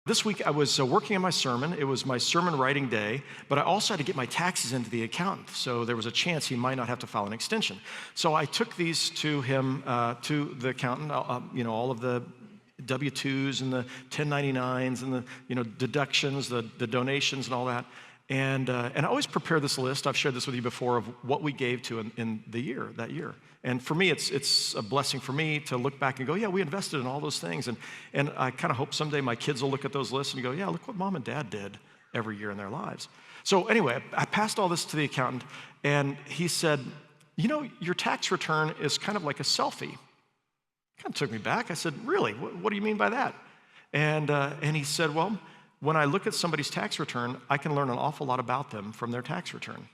This week I was working on my sermon. It was my sermon writing day, but I also had to get my taxes into the accountant. So there was a chance he might not have to file an extension. So I took these to him, to the accountant, all of the W-2s and the 1099s and the deductions, the donations and all that. And I always prepare this list. I've shared this with you before of what we gave to in that year. And for me, it's a blessing for me to look back and go, yeah, we invested in all those things. And I kind of hope someday my kids will look at those lists and go, yeah, look what mom and dad did every year in their lives. So anyway, I passed all this to the accountant, and he said, your tax return is kind of like a selfie. Kind of took me back. I said, really? What do you mean by that? And he said, well, when I look at somebody's tax return, I can learn an awful lot about them from their tax return.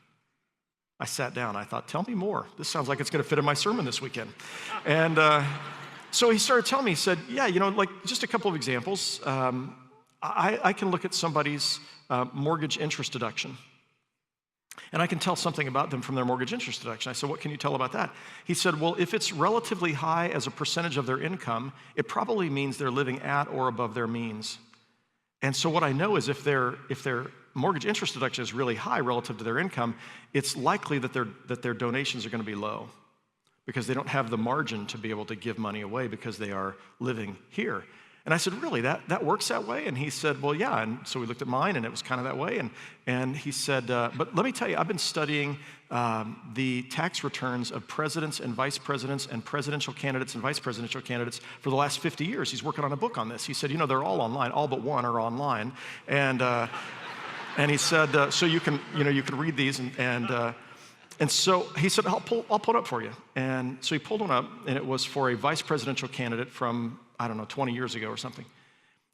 I sat down. I thought, tell me more. This sounds like it's going to fit in my sermon this weekend. And so he started telling me, he said, yeah, like just a couple of examples. I can look at somebody's mortgage interest deduction, and I can tell something about them from their mortgage interest deduction. I said, what can you tell about that? He said, well, if it's relatively high as a percentage of their income, it probably means they're living at or above their means. And so what I know is if their mortgage interest deduction is really high relative to their income, it's likely that their donations are going to be low because they don't have the margin to be able to give money away because they are living here. And I said, really, that works that way? And he said, well, yeah. And so we looked at mine, and it was kind of that way. And he said, but let me tell you, I've been studying the tax returns of presidents and vice presidents and presidential candidates and vice presidential candidates for the last 50 years. He's working on a book on this. He said, they're all online, all but one are online. And he said, so you can read these. And so he said, I'll pull it up for you. And so he pulled one up, and it was for a vice presidential candidate from, 20 years ago or something.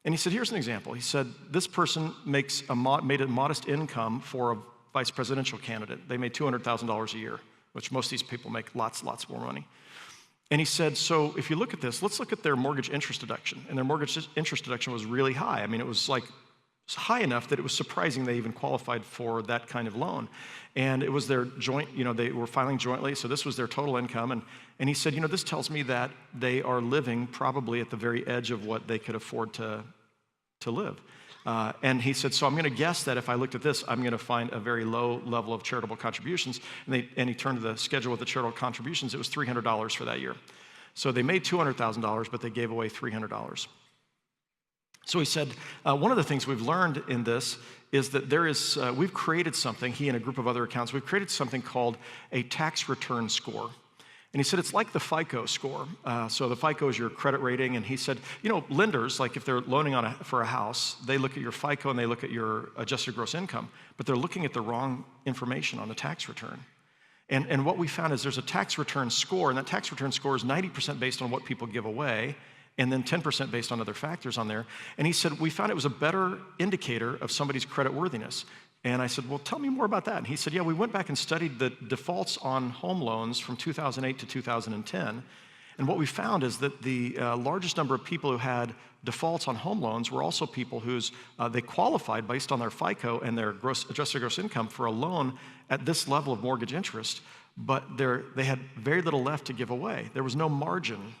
And he said, here's an example. He said, this person made a modest income for a vice presidential candidate. They made $200,000 a year, which most of these people make lots more money. And he said, so if you look at this, let's look at their mortgage interest deduction. And their mortgage interest deduction was really high. I mean, it was high enough that it was surprising they even qualified for that kind of loan. And it was their joint, they were filing jointly, so this was their total income. And he said, this tells me that they are living probably at the very edge of what they could afford to live. And he said, so I'm going to guess that if I looked at this, I'm going to find a very low level of charitable contributions. And he turned to the schedule with the charitable contributions. It was $300 for that year. So they made $200,000, but they gave away $300. So he said, one of the things we've learned in this is that we've created something, he and a group of other accountants, we've created something called a tax return score. And he said, it's like the FICO score. So the FICO is your credit rating. And he said, lenders, like if they're loaning for a house, they look at your FICO and they look at your adjusted gross income, but they're looking at the wrong information on the tax return. And what we found is there's a tax return score, and that tax return score is 90% based on what people give away, and then 10% based on other factors on there. And he said, we found it was a better indicator of somebody's credit worthiness. And I said, well, tell me more about that. And he said, yeah, we went back and studied the defaults on home loans from 2008 to 2010. And what we found is that the largest number of people who had defaults on home loans were also people whose they qualified based on their FICO and their adjusted gross income for a loan at this level of mortgage interest, but they had very little left to give away. There was no margin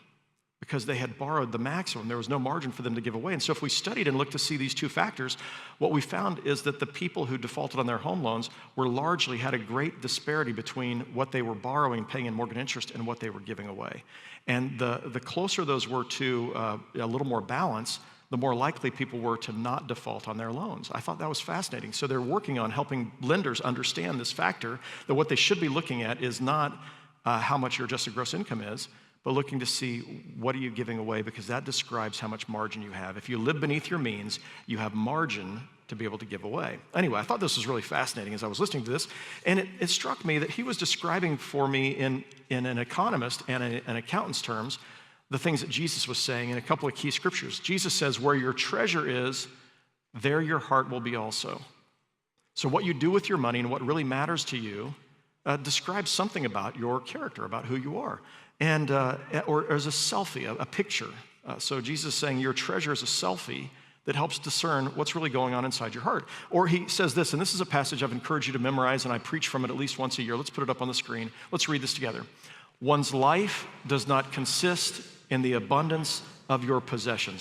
because they had borrowed the maximum. There was no margin for them to give away. And so if we studied and looked to see these two factors, what we found is that the people who defaulted on their home loans had a great disparity between what they were borrowing, paying in mortgage interest, and what they were giving away. And the closer those were to a little more balance, the more likely people were to not default on their loans. I thought that was fascinating. So they're working on helping lenders understand this factor, that what they should be looking at is not how much your adjusted gross income is, but looking to see what are you giving away, because that describes how much margin you have. If you live beneath your means, you have margin to be able to give away. Anyway, I thought this was really fascinating as I was listening to this, and it struck me that he was describing for me in an economist and an accountant's terms the things that Jesus was saying in a couple of key scriptures. Jesus says, where your treasure is, there your heart will be also. So what you do with your money and what really matters to you describes something about your character, about who you are. And or as a selfie, a picture. So Jesus is saying your treasure is a selfie that helps discern what's really going on inside your heart. Or he says this, and this is a passage I've encouraged you to memorize, and I preach from it at least once a year. Let's put it up on the screen. Let's read this together. One's life does not consist in the abundance of your possessions.